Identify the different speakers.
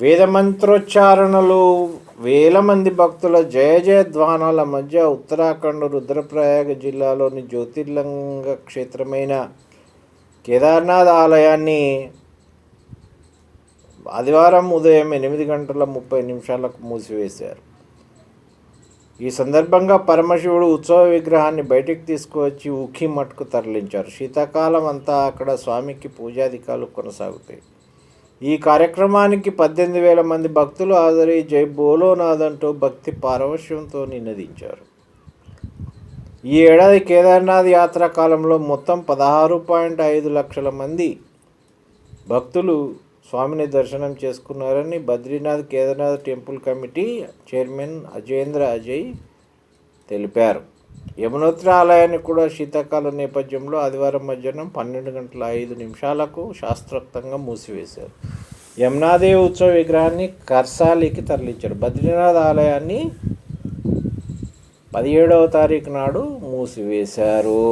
Speaker 1: వేద మంత్రోచ్చారణలు, వేల మంది భక్తుల జయ జయధ్వానాల మధ్య ఉత్తరాఖండ్ రుద్రప్రయాగ జిల్లాలోని జ్యోతిర్లింగ క్షేత్రమైన కేదార్నాథ్ ఆలయాన్ని ఆదివారం ఉదయం 8:30 మూసివేశారు. ఈ సందర్భంగా పరమశివుడు ఉత్సవ విగ్రహాన్ని బయటికి తీసుకువచ్చి ఉఖి మఠ్కు తరలించారు. శీతాకాలం అంతా అక్కడ స్వామికి పూజాధికాలు కొనసాగుతాయి. ఈ కార్యక్రమానికి 18,000 మంది భక్తులు హాజరై జై బోలోనాథ్ అంటూ భక్తి పారవశ్యంతో నినదించారు. ఈ ఏడాది కేదార్నాథ్ యాత్రా కాలంలో మొత్తం 16.5 లక్షల మంది భక్తులు స్వామిని దర్శనం చేసుకున్నారని Badrinath Kedarnath temple committee chairman Ajendra Ajay తెలిపారు. యమునోత్రి ఆలయాన్ని కూడా శీతాకాలం నేపథ్యంలో ఆదివారం మధ్యాహ్నం 12:05 శాస్త్రోక్తంగా మూసివేశారు. యమునాదేవి ఉత్సవ విగ్రహాన్ని కర్సాలికి తరలించారు. బద్రీనాథ్ ఆలయాన్ని 17వ తారీఖు నాడు మూసివేశారు.